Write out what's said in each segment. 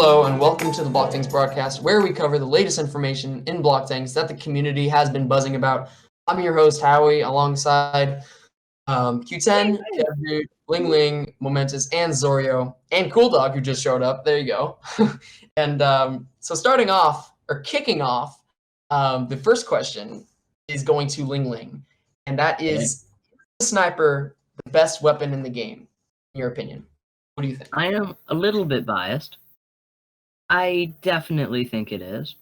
Hello and welcome to the BlockTanks broadcast, where we cover the latest information in BlockTanks that the community has been buzzing about. I'm your host, Howie, alongside Q10, Kevin, Ling Ling, Momentous, and Zorio, and Cool Dog, who just showed up. There you go. And so starting off, or kicking off, the first question is going to Ling Ling, and that is the sniper the best weapon in the game, in your opinion? What do you think? I am a little bit biased. I definitely think it is.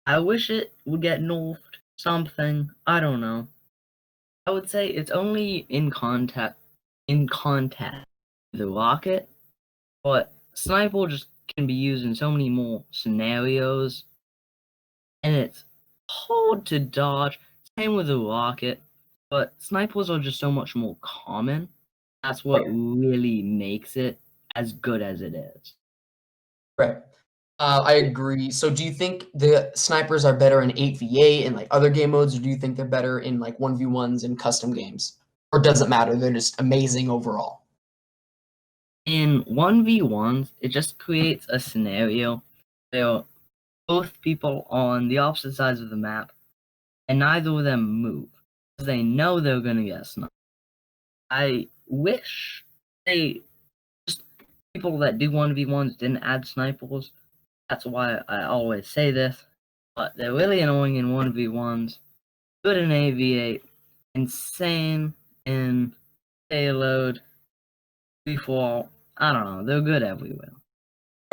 I wish it would get nerfed. Something. I don't know. I would say it's only in contact with the rocket, but sniper just can be used in so many more scenarios, and it's hard to dodge. Same with the rocket, but snipers are just so much more common. That's what really makes it as good as it is. Right. I agree. So do you think the snipers are better in 8v8 and like other game modes, or do you think they're better in like 1v1s and custom games? Or does it matter? They're just amazing overall. In 1v1s, it just creates a scenario where both people on the opposite sides of the map and neither of them move because they know they're gonna get sniped. I wish people that do 1v1s didn't add snipers. That's why I always say this, but they're really annoying in 1v1s, good in AV8, insane in payload, before, I don't know, they're good everywhere.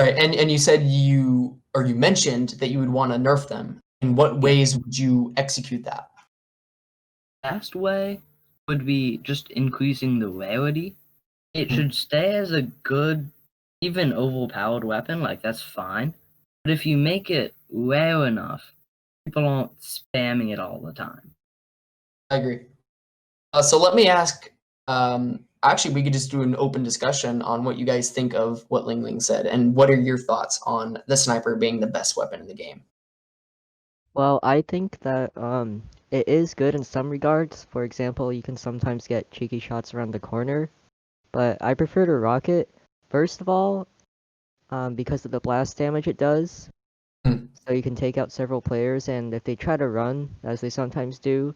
Right. And you said you mentioned that you would want to nerf them. In what ways would you execute that? Best way would be just increasing the rarity. It should stay as a good, even overpowered weapon, like that's fine. But if you make it rare enough, people aren't spamming it all the time. I agree. So let me ask, actually we could just do an open discussion on what you guys think of what Ling Ling said, and what are your thoughts on the sniper being the best weapon in the game? Well, I think that it is good in some regards. For example, you can sometimes get cheeky shots around the corner, but I prefer the rocket. First of all, because of the blast damage it does, so you can take out several players, and if they try to run, as they sometimes do,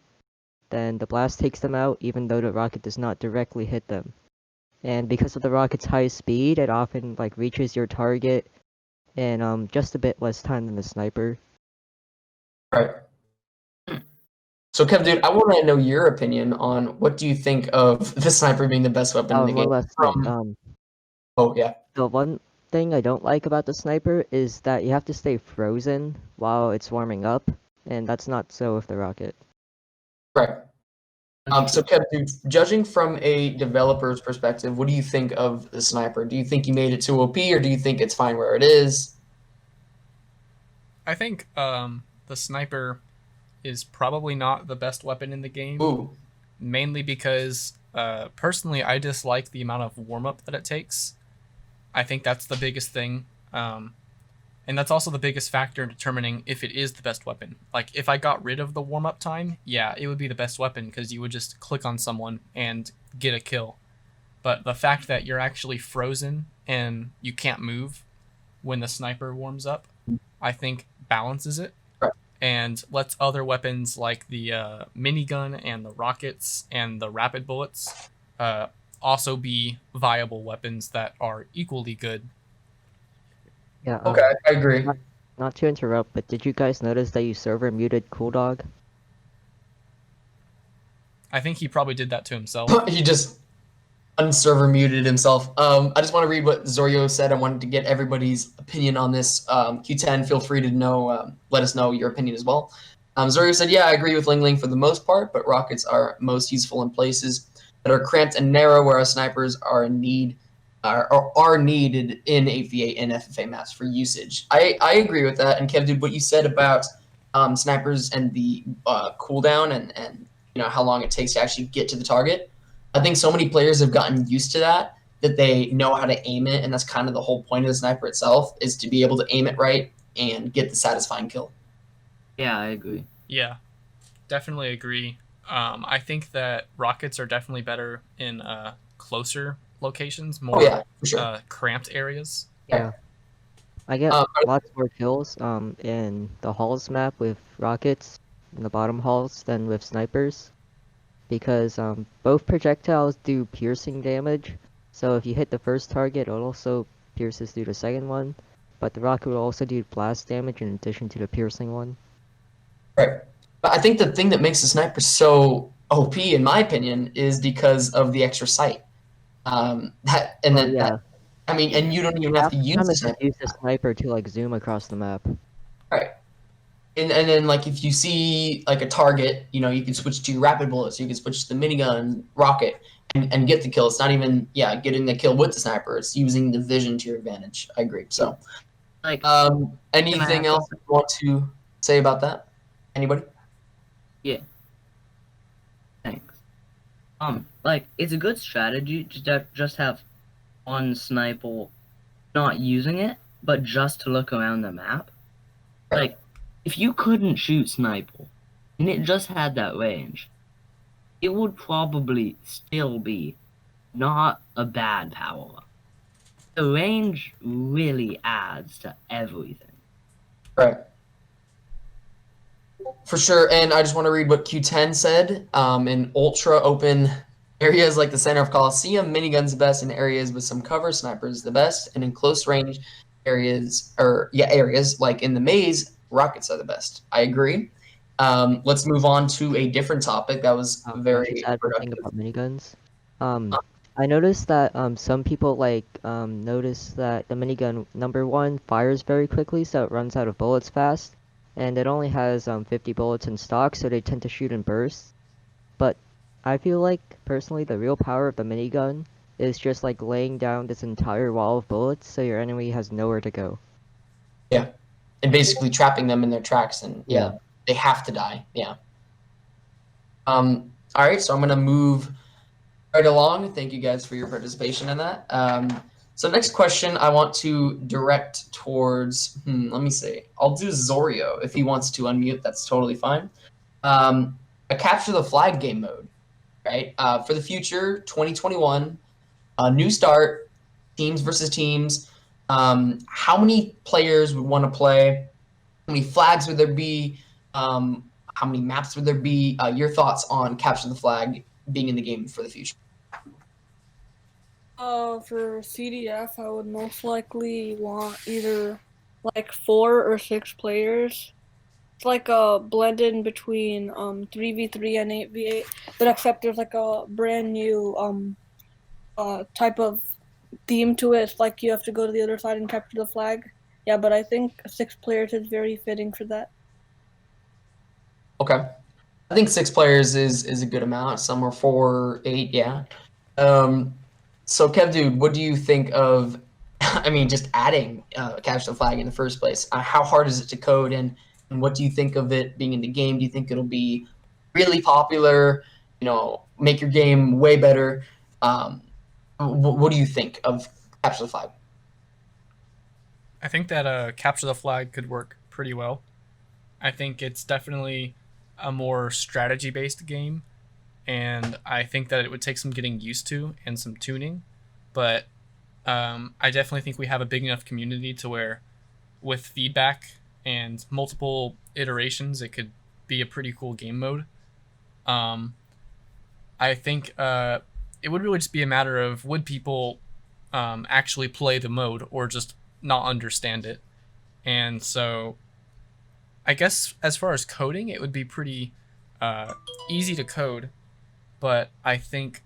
then the blast takes them out, even though the rocket does not directly hit them. And because of the rocket's high speed, it often like reaches your target in just a bit less time than the sniper. Right. So, Kev, dude, I want to know your opinion on what do you think of the sniper being the best weapon in the game? One last thing. Oh, yeah. The one thing I don't like about the sniper is that you have to stay frozen while it's warming up, and that's not so with the rocket. Right. So, Kev, dude, judging from a developer's perspective, what do you think of the sniper? Do you think you made it too OP, or do you think it's fine where it is? I think the sniper is probably not the best weapon in the game. Ooh. Mainly because, personally, I dislike the amount of warm-up that it takes. I think that's the biggest thing. And that's also the biggest factor in determining if it is the best weapon. Like, if I got rid of the warm-up time, yeah, it would be the best weapon because you would just click on someone and get a kill. But the fact that you're actually frozen and you can't move when the sniper warms up, I think balances it. Right. And lets other weapons like the minigun and the rockets and the rapid bullets also be viable weapons that are equally good. Yeah. Okay, I agree. Not to interrupt, but did you guys notice that you server muted Cool Dog? I think he probably did that to himself. He just unserver muted himself. I just want to read what Zorio said. I wanted to get everybody's opinion on this. Q10, feel free to know, let us know your opinion as well. Zorio said, yeah, I agree with Ling Ling for the most part, but rockets are most useful in places that are cramped and narrow, whereas snipers are in need are needed in 8v8 and FFA maps for usage. I agree with that. And Kev, dude, what you said about snipers and the cooldown and you know how long it takes to actually get to the target. I think so many players have gotten used to that they know how to aim it, and that's kind of the whole point of the sniper itself, is to be able to aim it right and get the satisfying kill. Yeah, I agree. Yeah, definitely agree. I think that rockets are definitely better in closer locations, more for sure. Cramped areas. Yeah. I get Um, lots more kills in the halls map with rockets in the bottom halls than with snipers because both projectiles do piercing damage. So if you hit the first target, it also pierces through the second one, but the rocket will also do blast damage in addition to the piercing one. Right. But I think the thing that makes the sniper so OP, in my opinion, is because of the extra sight. Well, yeah. I mean, and you don't even have Half to the use time the it's just sniper. use the sniper to like zoom across the map. Right. And then like if you see like a target, you can switch to your rapid bullets, you can switch to the minigun, rocket, and get the kill. It's not even getting the kill with the sniper. It's using the vision to your advantage. I agree. So, Like, can I anything add else something? you want to say about that? Anybody? Yeah, thanks. Like, it's a good strategy to just have one sniper not using it, but just to look around the map. Like, if you couldn't shoot sniper, and it just had that range, it would probably still be not a bad power up. The range really adds to everything. Right. For sure. And I just want to read what Q10 said. In ultra open areas like the center of Coliseum, minigun's the best. In areas with some cover, snipers the best. And in close range areas, areas like in the maze, rockets are the best. I agree. Let's move on to a different topic that was Can I just very add one thing productive. about miniguns? I noticed that some people notice that the minigun number one fires very quickly, so it runs out of bullets fast, and it only has 50 bullets in stock, so they tend to shoot in bursts. But I feel like personally the real power of the minigun is just like laying down this entire wall of bullets, so your enemy has nowhere to go. Yeah. And basically trapping them in their tracks, and Yeah. they have to die. Yeah. All right, so I'm gonna move right along. Thank you guys for your participation in that. So next question I want to direct towards, let me see. I'll do Zorio. If he wants to unmute, that's totally fine. A capture the flag game mode, right? For the future, 2021, a new start, teams versus teams. How many players would want to play? How many flags would there be? How many maps would there be? Your thoughts on capture the flag being in the game for the future? For CDF, I would most likely want either like 4 or 6 players. It's like a blended in between 3v3 and 8v8, but except there's like a brand new type of theme to it. It's like you have to go to the other side and capture the flag. Yeah, but I think 6 players is very fitting for that. Okay. I think 6 players is a good amount. Some are 4, 8, yeah. So Kev, dude, what do you think of? I mean, just adding capture the flag in the first place. How hard is it to code, and what do you think of it being in the game? Do you think it'll be really popular? Make your game way better. What do you think of capture the flag? I think that capture the flag could work pretty well. I think it's definitely a more strategy based game, and I think that it would take some getting used to and some tuning, but I definitely think we have a big enough community to where with feedback and multiple iterations it could be a pretty cool game mode. I think it would really just be a matter of would people actually play the mode or just not understand it. And so I guess as far as coding, it would be pretty easy to code, but I think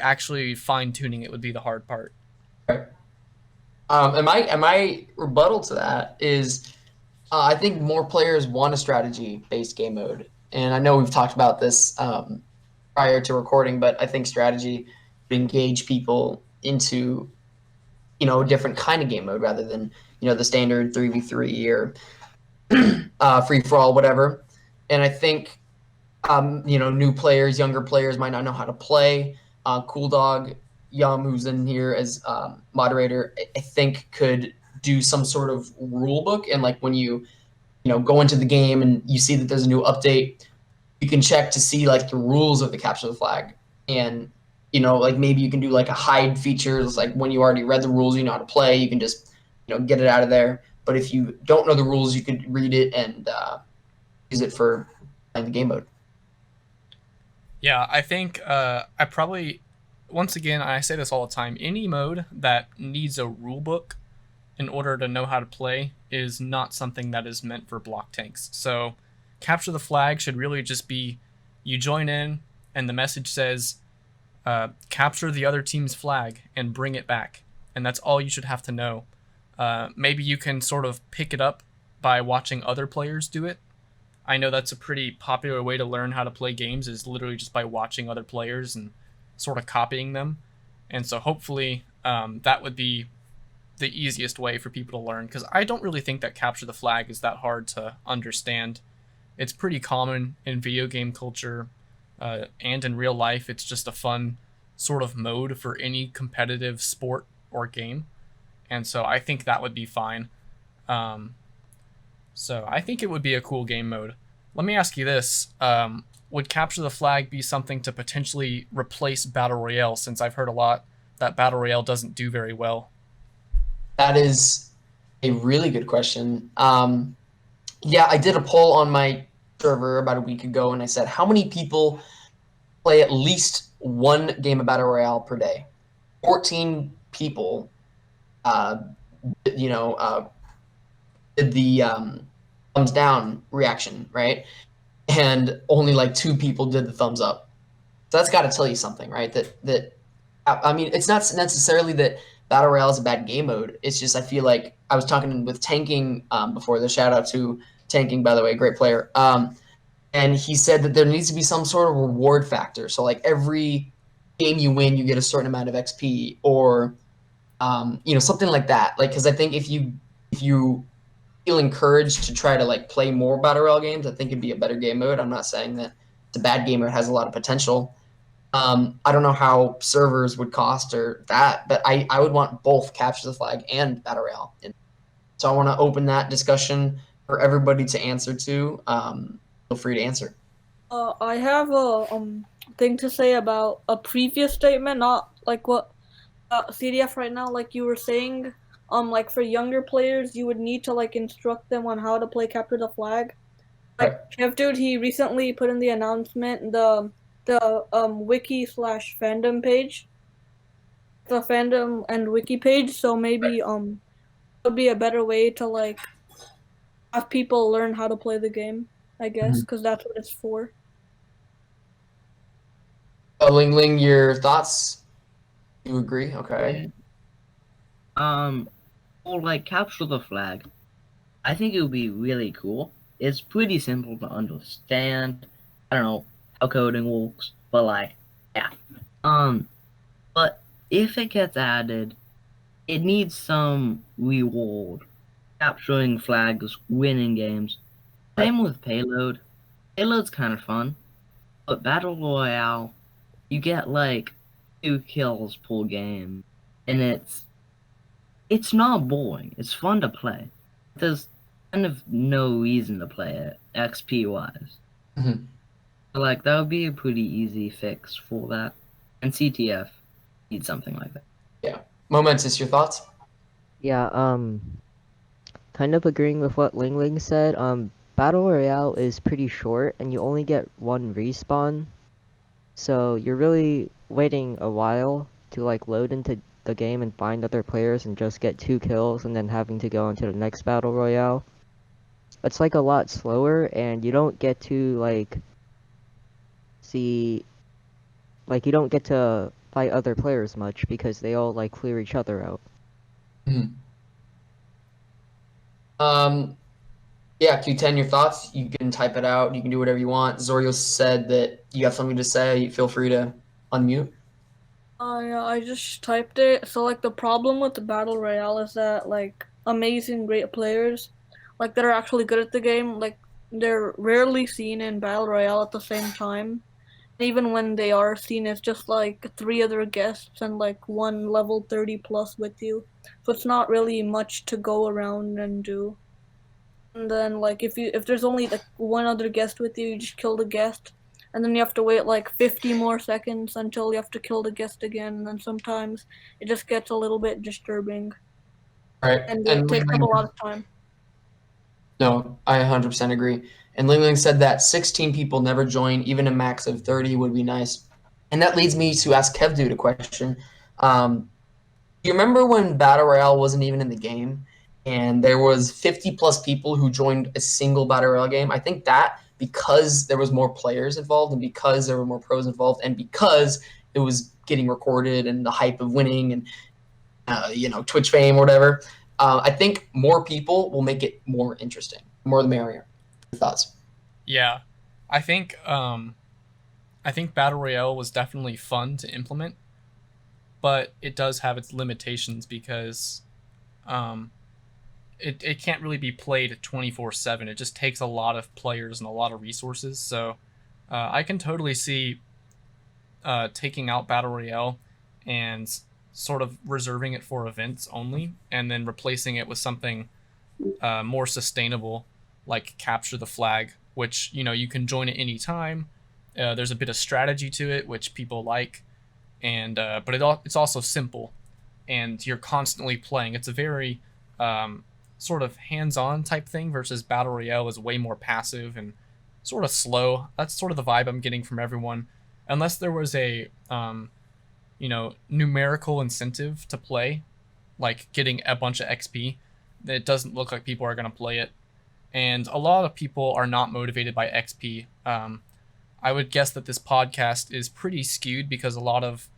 actually fine tuning it would be the hard part. And my rebuttal to that is, I think more players want a strategy-based game mode, and I know we've talked about this prior to recording, but I think strategy would engage people into a different kind of game mode rather than the standard 3v3 or free for all, whatever. And I think new players, younger players might not know how to play. Cool Dog Yum, who's in here as moderator, I think could do some sort of rule book, and like when you go into the game and you see that there's a new update, you can check to see like the rules of the capture the flag, and like maybe you can do like a hide feature. It's like when you already read the rules, you know how to play, you can just get it out of there. But if you don't know the rules, you could read it and use it for playing the game mode. Yeah, I think I probably, once again, I say this all the time, any mode that needs a rule book in order to know how to play is not something that is meant for BlockTanks. So capture the flag should really just be you join in and the message says capture the other team's flag and bring it back. And that's all you should have to know. Maybe you can sort of pick it up by watching other players do it. I know that's a pretty popular way to learn how to play games, is literally just by watching other players and sort of copying them. And so hopefully that would be the easiest way for people to learn, because I don't really think that capture the flag is that hard to understand. It's pretty common in video game culture and in real life. It's just a fun sort of mode for any competitive sport or game. And so I think that would be fine. So I think it would be a cool game mode. Let me ask you this. Would capture the flag be something to potentially replace Battle Royale, since I've heard a lot that Battle Royale doesn't do very well? That is a really good question. Yeah, I did a poll on my server about a week ago, and I said, how many people play at least one game of Battle Royale per day? 14 people, did the thumbs down reaction, right? And only like 2 people did the thumbs up. So that's got to tell you something, right? I mean, it's not necessarily that Battle Royale is a bad game mode. It's just I feel like I was talking with Tanking before. The shout out to Tanking, by the way, great player. And he said that there needs to be some sort of reward factor. So like every game you win, you get a certain amount of XP, or something like that. Like, because I think if you feel encouraged to try to like play more Battle Royale games, I think it'd be a better game mode. I'm not saying that it's a bad game mode. It has a lot of potential. I don't know how servers would cost or that, but I would want both capture the flag and Battle Royale. So I want to open that discussion for everybody to answer to. Feel free to answer. I have a thing to say about a previous statement, not like what CDF right now. Like you were saying, like for younger players, you would need to like instruct them on how to play capture the flag. Like Kev Dude, he recently put in the announcement the wiki/fandom page, the fandom and wiki page. So maybe would be a better way to like have people learn how to play the game, I guess, because that's what it's for. Ling Ling, your thoughts? You agree? Okay. Or like capture the flag. I think it would be really cool. It's pretty simple to understand. I don't know how coding works, but like, yeah. But if it gets added, it needs some reward. Capturing flags, winning games. Same with payload. Payload's kind of fun, but Battle Royale, you get like 2 kills per game, and it's not boring. It's fun to play. There's kind of no reason to play it XP wise. Mm-hmm. So like that would be a pretty easy fix for that, and CTF needs something like that. Yeah, Momentous, your thoughts? Yeah, kind of agreeing with what Ling Ling said. Battle Royale is pretty short, and you only get 1 respawn, so you're really waiting a while to like load into the game and find other players and just get 2 kills and then having to go into the next Battle Royale. It's like a lot slower, and you don't get to like see, like you don't get to fight other players much because they all like clear each other out. Mm-hmm. Yeah, Q10, your thoughts? You can type it out. You can do whatever you want. Zorio said that you have something to say. Feel free to unmute. Yeah, I just typed it. So like the problem with the Battle Royale is that like amazing great players, like that are actually good at the game, like they're rarely seen in Battle Royale at the same time. Even when they are seen, it's just like 3 other guests and like 1 level 30 plus with you. So it's not really much to go around and do. And then like if there's only like 1 other guest with you, you just kill the guest. And then you have to wait like 50 more seconds until you have to kill the guest again. And then sometimes it just gets a little bit disturbing. All right, and and it takes up a lot of time. No, I 100% agree. And Ling Ling said that 16 people never join, even a max of 30 would be nice. And that leads me to ask KevDude a question. Do you remember when Battle Royale wasn't even in the game and there was 50 plus people who joined a single Battle Royale game? I think that because there was more players involved and because there were more pros involved and because it was getting recorded and the hype of winning and Twitch fame or whatever, I think more people will make it more interesting. More the merrier. Your thoughts? Yeah, I think Battle Royale was definitely fun to implement, but it does have its limitations because um, it can't really be played 24/7. It just takes a lot of players and a lot of resources. So I can totally see taking out Battle Royale and sort of reserving it for events only, and then replacing it with something more sustainable, like Capture the Flag, which you can join at any time. There's a bit of strategy to it, which people like, and but it's also simple, and you're constantly playing. It's a very sort of hands-on type thing versus Battle Royale is way more passive and sort of slow. That's sort of the vibe I'm getting from everyone. Unless there was a numerical incentive to play, like getting a bunch of XP, it doesn't look like people are going to play it. And a lot of people are not motivated by XP. I would guess that this podcast is pretty skewed because a lot of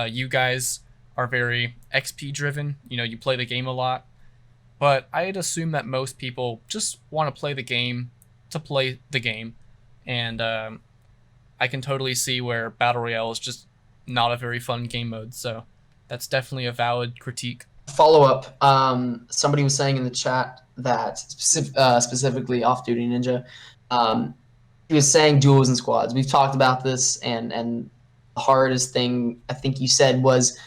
you guys are very XP driven. You play the game a lot. But I'd assume that most people just want to play the game to play the game. And I can totally see where Battle Royale is just not a very fun game mode. So that's definitely a valid critique. Follow up. Somebody was saying in the chat that specifically Off Duty Ninja, he was saying duos and squads. We've talked about this, and the hardest thing I think you said was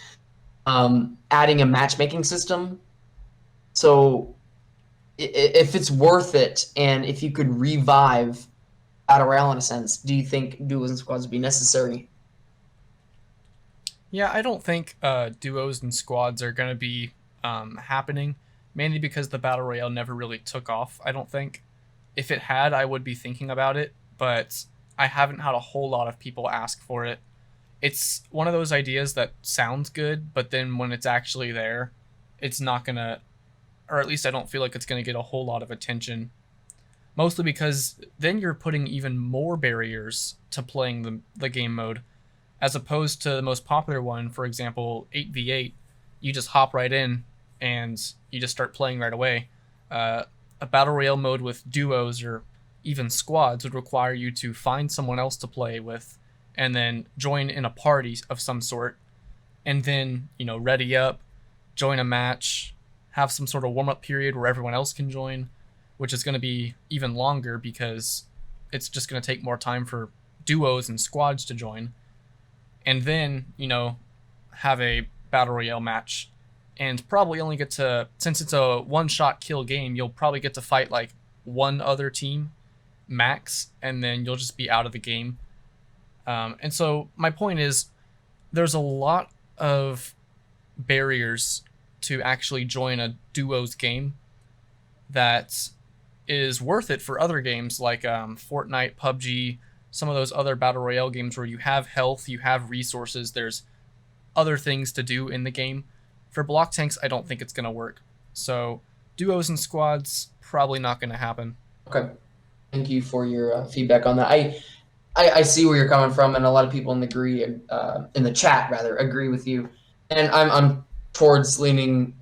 adding a matchmaking system. So if it's worth it, and if you could revive Battle Royale in a sense, do you think duos and squads would be necessary? Yeah, I don't think duos and squads are going to be happening, mainly because the Battle Royale never really took off, I don't think. If it had, I would be thinking about it, but I haven't had a whole lot of people ask for it. It's one of those ideas that sounds good, but then when it's actually there, it's not going to, or at least I don't feel like it's going to get a whole lot of attention. Mostly because then you're putting even more barriers to playing the game mode, as opposed to the most popular one, for example, 8v8. You just hop right in and you just start playing right away. A Battle Royale mode with duos or even squads would require you to find someone else to play with and then join in a party of some sort, and then ready up, join a match, have some sort of warm-up period where everyone else can join, which is going to be even longer because it's just going to take more time for duos and squads to join. And then, have a Battle Royale match and probably only get to, since it's a one-shot kill game, you'll probably get to fight like one other team max, and then you'll just be out of the game. And so my point is, there's a lot of barriers to actually join a duos game that is worth it for other games like Fortnite, PUBG, some of those other Battle Royale games where you have health, you have resources, there's other things to do in the game. For BlockTanks, I don't think it's going to work. So duos and squads, probably not going to happen. Okay. Thank you for your feedback on that. I see where you're coming from, and a lot of people in the chat agree with you. And I'm towards leaning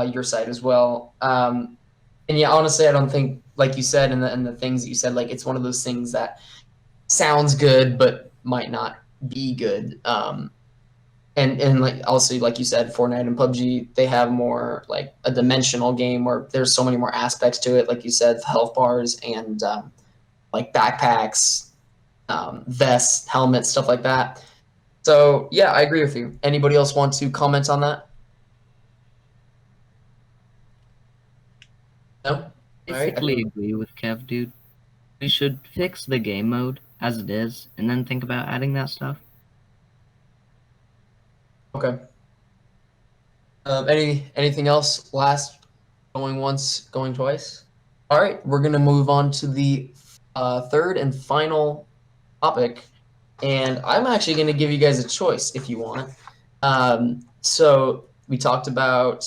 your side as well. And yeah, honestly, I don't think, like you said, and the things that you said, like it's one of those things that sounds good but might not be good. And like also, like you said, Fortnite and PUBG, they have more like a dimensional game where there's so many more aspects to it. Like you said, health bars and like backpacks, vests, helmets, stuff like that. So yeah, I agree with you. Anybody else want to comment on that? No? Basically agree with Kev, dude. We should fix the game mode as it is, and then think about adding that stuff. Okay. Anything else? Last Going once, going twice. All right, we're gonna move on to the third and final topic, and I'm actually gonna give you guys a choice if you want. So we talked about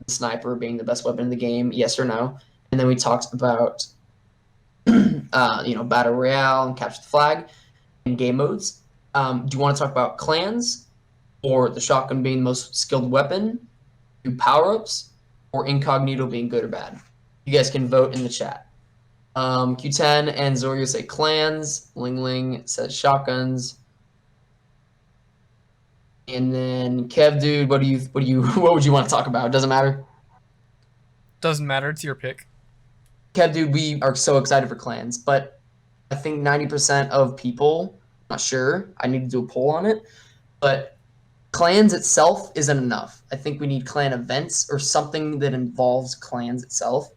the sniper being the best weapon in the game, yes or no, and then we talked about battle royale and capture the flag and game modes. Do you want to talk about clans or the shotgun being the most skilled weapon, do power ups, or incognito being good or bad? You guys can vote in the chat. Q10 and Zorio say clans. Ling Ling says shotguns. And then Kev, dude, what would you want to talk about? Doesn't matter. Doesn't matter. It's your pick. Kev, dude, we are so excited for clans, but I think 90% of people, not sure, I need to do a poll on it, but clans itself isn't enough. I think we need clan events or something that involves clans itself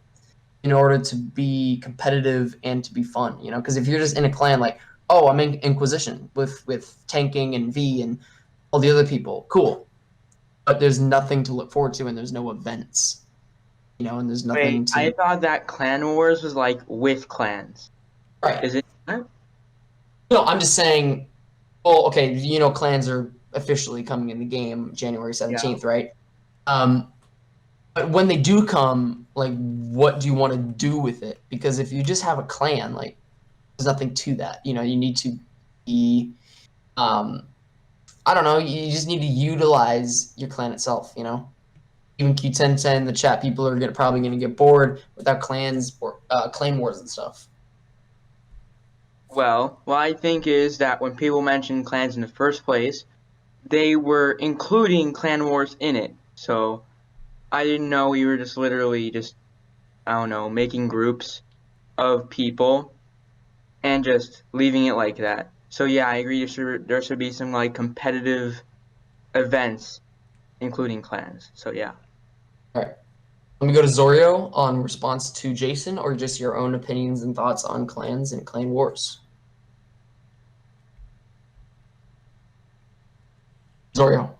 in order to be competitive and to be fun, you know? Because if you're just in a clan like, oh, I'm in Inquisition with tanking and V and all the other people, cool. But there's nothing to look forward to and there's no events, you know, and there's nothing Wait, to... I thought that Clan Wars was like with clans. Right. Is it not? No, I'm just saying, well, okay, you know, clans are officially coming in the game January 17th, right? But when they do come, like, what do you want to do with it? Because if you just have a clan, like, there's nothing to that. You know, you need to be, I don't know, you just need to utilize your clan itself, you know? Even Q10 said in the chat, people are probably going to get bored without clans or clan wars and stuff. Well, what I think is that when people mentioned clans in the first place, they were including Clan Wars in it. So I didn't know we were just literally just, I don't know, making groups of people and just leaving it like that. So yeah, I agree there should be some like competitive events including clans. So yeah. All right. Let me go to Zorio on response to Jason, or just your own opinions and thoughts on clans and clan wars. Zorio.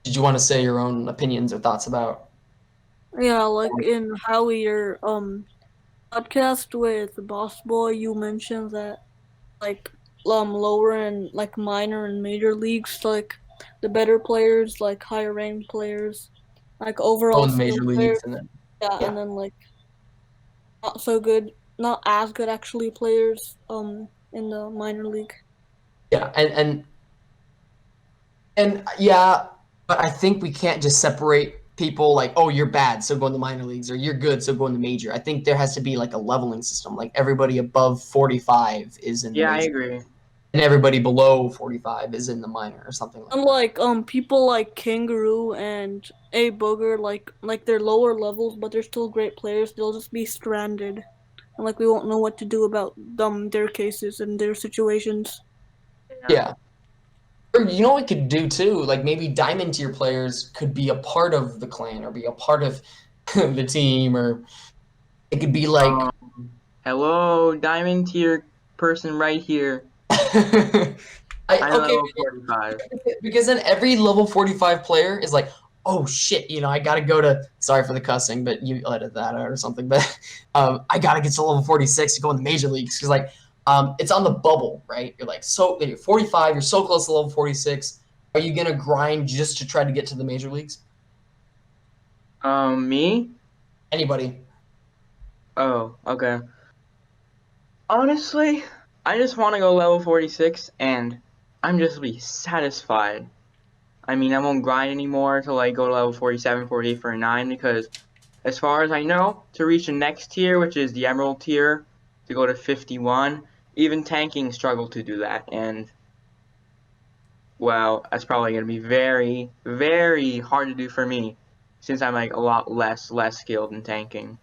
Did you want to say your own opinions or thoughts about? Yeah, like in Howie, your podcast with Boss Boy, you mentioned that like lower and like minor and major leagues, like the better players, like higher ranked players, like overall In the major skill leagues, players, and then and then like not so good, not as good actually players in the minor league. yeah, and yeah, but I think we can't just separate people like, oh, you're bad, so go in the minor leagues, or you're good, so go in the major. I think there has to be like a leveling system. Like everybody above 45 is in the Yeah, I major, agree. and everybody below 45 is in the minor, or something like that. Unlike people like Kangaroo and A Booger, like they're lower levels, but they're still great players. They'll just be stranded, and like we won't know what to do about their cases and their situations. Yeah. Or you know what we could do too? Like maybe diamond tier players could be a part of the clan or be a part of the team, or it could be like Hello, diamond tier person right here. okay, level 45. because then every level 45 player is like, oh shit, you know, I gotta go to, sorry for the cussing, but you edit that out or something, but I gotta get to level 46 to go in the major leagues, because like it's on the bubble, right? You're like, so you're 45, you're so close to level 46. Are you gonna grind just to try to get to the major leagues? Me? Anybody? Oh, okay. Honestly, I just want to go level 46 and I'm just be satisfied. I mean, I won't grind anymore till I go to level 47, 48, 49, because as far as I know, to reach the next tier, which is the Emerald tier, to go to 51, even tanking struggle to do that, and well, that's probably going to be very, very hard to do for me, since I'm like a lot less skilled in tanking.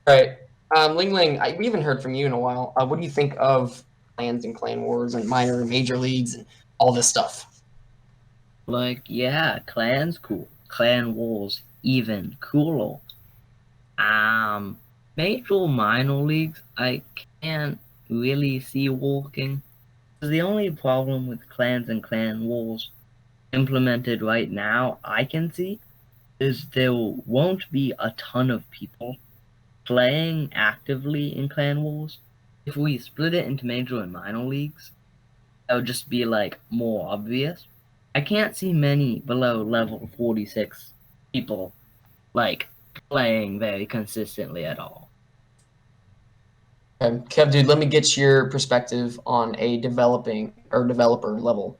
Right. Ling Ling, we haven't heard from you in a while. What do you think of clans and clan wars and minor and major leagues and all this stuff? Like, yeah, clans cool. Clan wars even cooler. Major minor leagues, I can't really see working. The only problem with clans and clan wars implemented right now I can see is there won't be a ton of people playing actively in Clan Wars. If we split it into major and minor leagues, that would just be like more obvious. I can't see many below level 46 people like playing very consistently at all. Kev, dude, let me get your perspective on a developer level.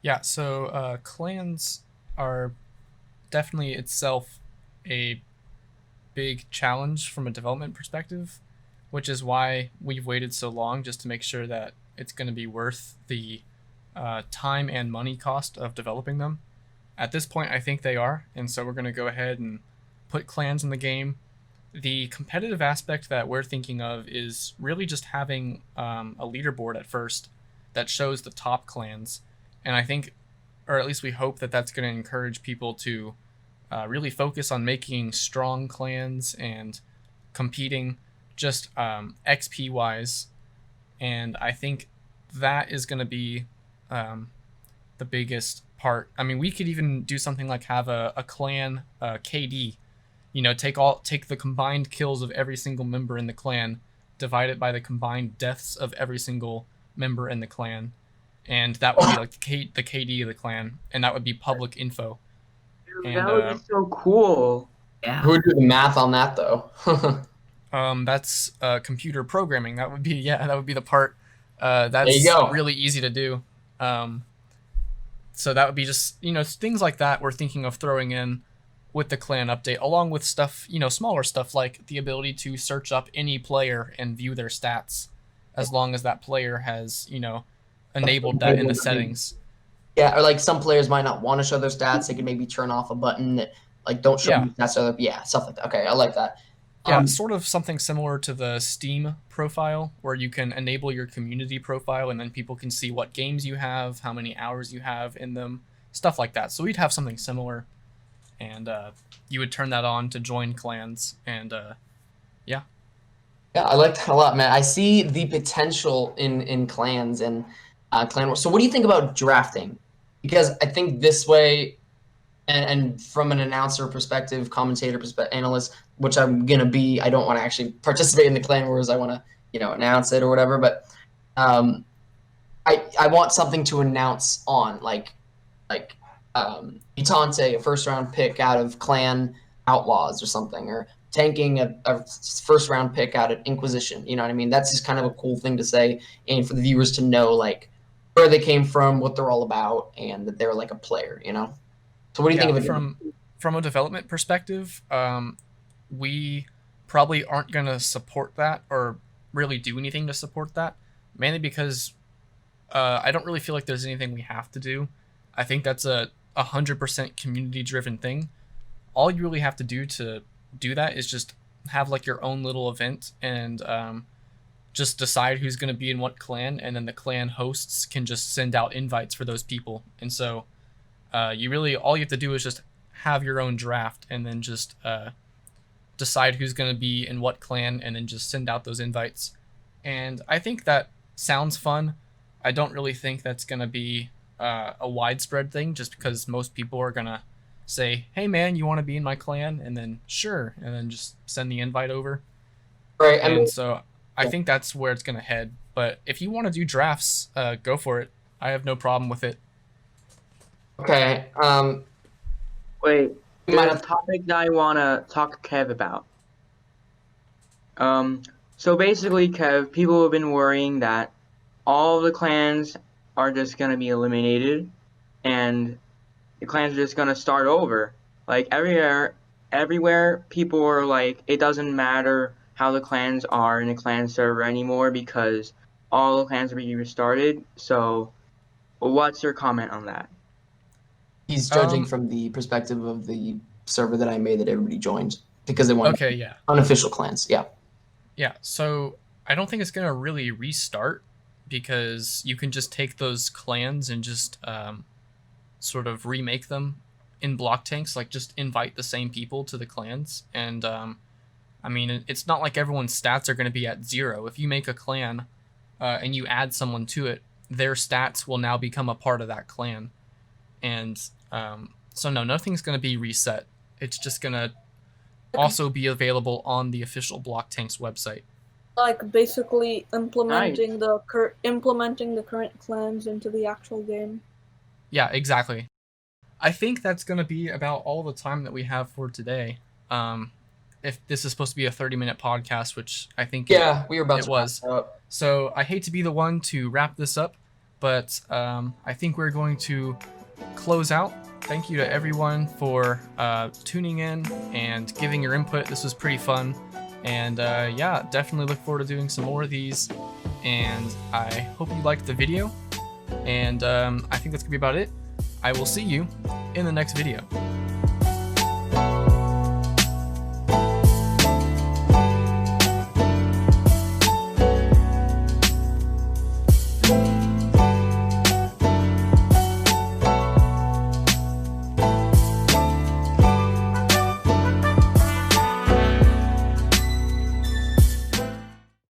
Yeah, so clans are definitely itself a big challenge from a development perspective, which is why we've waited so long just to make sure that it's going to be worth the time and money cost of developing them. At this point, I think they are, and so we're going to go ahead and put clans in the game. The competitive aspect that we're thinking of is really just having a leaderboard at first that shows the top clans, and I think, or at least we hope, that that's going to encourage people to really focus on making strong clans and competing just XP wise, and I think that is going to be the biggest part. I mean, we could even do something like have a clan KD. You know, take the combined kills of every single member in the clan, divide it by the combined deaths of every single member in the clan, and that would be like the KD of the clan, and that would be public info. Dude, And that would be so cool. Yeah. Who would do the math on that though? that's computer programming. That would be the part that's There you go. really easy to do. So that would be just, things like that we're thinking of throwing in with the clan update, along with stuff, smaller stuff like the ability to search up any player and view their stats, as long as that player has, enabled that in the settings. Yeah, or like some players might not want to show their stats. They could maybe turn off a button that like don't show Yeah. stats. Yeah, stuff like that. Okay, I like that. Yeah, sort of something similar to the Steam profile, where you can enable your community profile and then people can see what games you have, how many hours you have in them, stuff like that. So we'd have something similar, and you would turn that on to join clans, and yeah. Yeah, I like that a lot, man. I see the potential in clans and clan wars. So what do you think about drafting? Because I think this way, and from an announcer perspective, commentator perspective, analyst, which I'm gonna be, I don't want to actually participate in the clan wars. I want to, announce it or whatever. But I want something to announce on, like Itante, a first round pick out of Clan Outlaws or something, or tanking a first round pick out of Inquisition. You know what I mean? That's just kind of a cool thing to say, and for the viewers to know like where they came from, what they're all about, and that they're like a player. So what do you think of it? From a development perspective, we probably aren't going to support that or really do anything to support that, mainly because I don't really feel like there's anything we have to do. I think that's a 100% community driven thing. All you really have to do to do that is just have like your own little event and just decide who's going to be in what clan, and then the clan hosts can just send out invites for those people. And so all you have to do is just have your own draft, and then just decide who's going to be in what clan, and then just send out those invites. And I think that sounds fun. I don't really think that's going to be a widespread thing, just because most people are going to say, hey man, you want to be in my clan? And then sure, and then just send the invite over. Right. And so I think that's where it's going to head. But if you want to do drafts, go for it. I have no problem with it. Okay. Wait, You might there's a topic that I want to talk to Kev about. So basically, Kev, people have been worrying that all of the clans are just going to be eliminated, and the clans are just going to start over. Like, everywhere, people are like, it doesn't matter how the clans are in a clan server anymore, because all the clans will be restarted. So, what's your comment on that? He's judging from the perspective of the server that I made that everybody joined because they want Okay, yeah. unofficial clans. Yeah. Yeah, so I don't think it's going to really restart, because you can just take those clans and just sort of remake them in BlockTanks, like just invite the same people to the clans. And I mean, it's not like everyone's stats are going to be at 0. If you make a clan and you add someone to it, their stats will now become a part of that clan. And so no, nothing's going to be reset. It's just going to also be available on the official BlockTanks website. Like basically implementing the current clans into the actual game. Yeah, exactly. I think that's going to be about all the time that we have for today. If this is supposed to be a 30-minute podcast, which I think we were about to was. wrap up. So I hate to be the one to wrap this up, but I think we're going to close out. Thank you to everyone for tuning in and giving your input. This was pretty fun. And yeah, definitely look forward to doing some more of these. And I hope you liked the video. And I think that's going to be about it. I will see you in the next video.